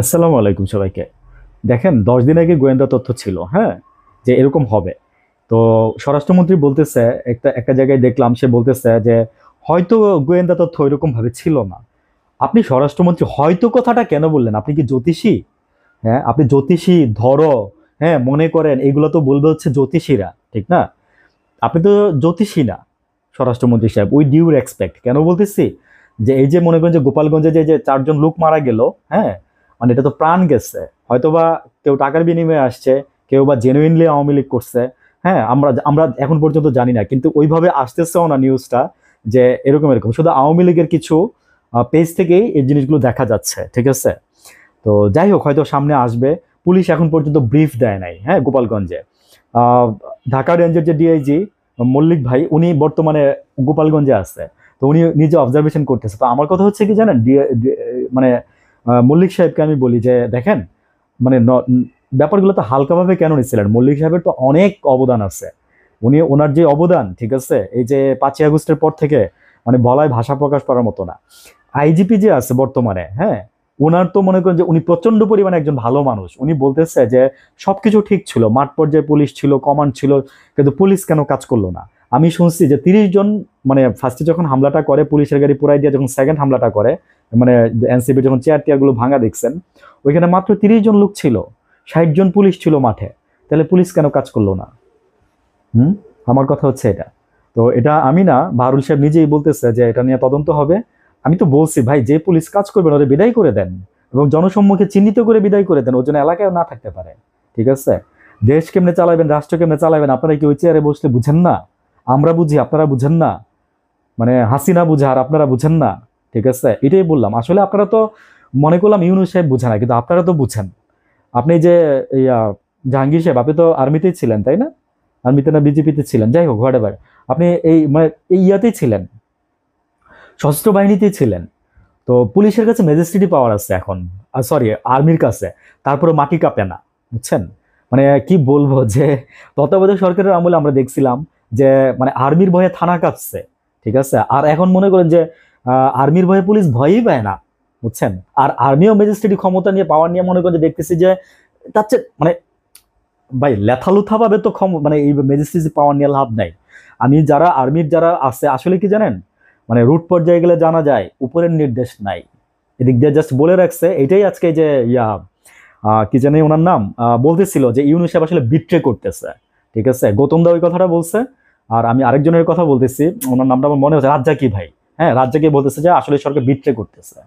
আসসালামু আলাইকুম সবাইকে। দেখেন 10 দিন আগে গোয়েন্দা তথ্য ছিল, হ্যাঁ, যে এরকম হবে। তো স্বরাষ্ট্রমন্ত্রী বলতেছে, একটা একটা জায়গায় দেখলাম সে বলতেছে যে হয়তো গোয়েন্দা তথ্য ওইরকম ভাবে ছিল না। আপনি স্বরাষ্ট্রমন্ত্রী হয়তো কথাটা কেন বললেন? আপনি কি জ্যোতিষী? হ্যাঁ, আপনি জ্যোতিষী ধরো, হ্যাঁ, মনে করেন এগুলো তো বলবে হচ্ছে জ্যোতিষীরা, ঠিক না? আপনি তো জ্যোতিষী না, স্বরাষ্ট্রমন্ত্রী সাহেব। উই ডিউ রেসপেক্ট কেন বলতেছি, যে এই যে মনে করেন যে গোপালগঞ্জে যে যে 4জন লোক মারা গেল, হ্যাঁ, মানে এটা তো প্রাণ গেছে। হয়তোবা কেউ টাকার বিনিময়ে আসছে, কেউ বা জেনুইনলি আওয়ামী লীগ করছে। হ্যাঁ, আমরা আমরা এখন পর্যন্ত জানি না, কিন্তু ওইভাবে আসতেছেও না নিউজটা যে এরকম এরকম। শুধু আওয়ামী লীগের কিছু পেজ থেকেই এই জিনিসগুলো দেখা যাচ্ছে, ঠিক আছে? তো যাই হোক, হয়তো সামনে আসবে। পুলিশ এখন পর্যন্ত ব্রিফ দেয় নাই, হ্যাঁ, গোপালগঞ্জে। আহ, ঢাকা রেঞ্জের যে ডিআইজি মল্লিক ভাই, উনি বর্তমানে গোপালগঞ্জে আছে। তো উনি নিজে অবজারভেশন করতেছে। তো আমার কথা হচ্ছে কি জানেন, মানে মল্লিক সাহেবকে আমি বলি যে দেখেন, মানে ব্যাপারগুলো তো হালকাভাবে কেন নিচ্ছিলেন? মল্লিক সাহেবের তো অনেক অবদান আছে। উনি ওনার যে অবদান, ঠিক আছে, এই যে 5ই আগস্টের পর থেকে, মানে বলায় ভাষা প্রকাশ করার মতো না। আইজিপি যে আছে বর্তমানে, হ্যাঁ, ওনার তো মনে করেন যে উনি প্রচন্ড পরিমাণে একজন ভালো মানুষ। উনি বলতেছে যে সবকিছু ঠিক ছিল, মাঠ পর্যায়ে পুলিশ ছিল, কমান্ড ছিল, কিন্তু পুলিশ কেন কাজ করলো না? আমি শুনছি যে 30 জন, মানে ফার্স্টে যখন হামলাটা করে পুলিশের গাড়ি পুরাই দিয়ে, যখন সেকেন্ড হামলাটা করে, মানে এনসিপি যখন চেয়ার টিয়ার গুলো ভাঙা দেখছেন, ওইখানে মাত্র 30 জন লোক ছিল, 60 জন পুলিশ ছিল মাঠে। তাহলে পুলিশ কেন কাজ করলো না? হুম, আমার কথা হচ্ছে এটা। তো এটা আমি না, বাহারুল সাহেব নিজেই বলতেছে যে এটা নিয়ে তদন্ত হবে। আমি তো বলছি ভাই, যে পুলিশ কাজ করবে না ওদের বিদায় করে দেন, এবং জনসম্মুখে চিহ্নিত করে বিদায় করে দেন, ওর জন্য এলাকায় না থাকতে পারে, ঠিক আছে? দেশ কেমনে চালাবেন, রাষ্ট্র কেমনে চালাবেন, আপনারা কি ওই চেয়ারে বসলে বুঝেন না? আমরা বুঝি, আপনারা বুঝেন না। মানে হাসিনা বুঝে আর আপনারা বুঝেন না, ঠিক আছে? এটাই বললাম। আসলে আপনারা তো, মনে করলাম ইউনূস সাহেব বুঝে না, কিন্তু আপনারা তো বুঝেন। আপনি যে ইয়া জাহাঙ্গীর সাহেব, আপনি তো আর্মিতেই ছিলেন, তাই না? আর্মিতে না বিজেপিতে ছিলেন, যাই হোক, হোয়াট এভার। আপনি এই মানে এই ইয়াতেই ছিলেন, সশস্ত্র বাহিনীতেই ছিলেন। তো পুলিশের কাছে ম্যাজিস্ট্রেটি পাওয়ার আছে এখন, সরি, আর্মির কাছে। তারপরে মাটি কাঁপে না, বুঝছেন? মানে কি বলবো, যে তত্ত্বাবধায়ক সরকারের আমলে আমরা দেখছিলাম যে মানে আর্মির ভয়ে থানা কাঁপছে, ঠিক আছে? আর এখন মনে করেন যে আর্মির ভয়ে পুলিশ ভয়ই পায় না, বুঝছেন? আর আর্মিও ম্যাজিস্ট্রেটি ক্ষমতা নিয়ে, পাওয়ার নিয়ে মনে করেন যে দেখতেছি যে তার চেয়ে মানে ভাই লেথালুথা ভাবে তো মানে এই ম্যাজিস্ট্রেসি পাওয়ার নিয়ে লাভ নাই। আমি যারা আর্মির যারা আছে, আসলে কি জানেন, মানে রুট পর্যায়ে গেলে জানা যায় উপরের নির্দেশ নাই। এদিক দিয়ে জাস্ট বলে রাখছে। এটাই আজকে যে ইয়া কি জানি ওনার নাম, বলতেছিল যে ইউনূস সাহেব আসলে বিট্রে করতেছে, ঠিক আছে? গৌতম দা ওই কথাটা বলছে। আর আমি আরেকজনের কথা বলতেছি, ওনার নামটা আমার মনে হচ্ছে রাজ্জাকি ভাই। হ্যাঁ, রাজ্জাকি বলতেছে যে আসলে সরকার বিট্রে করতেছে।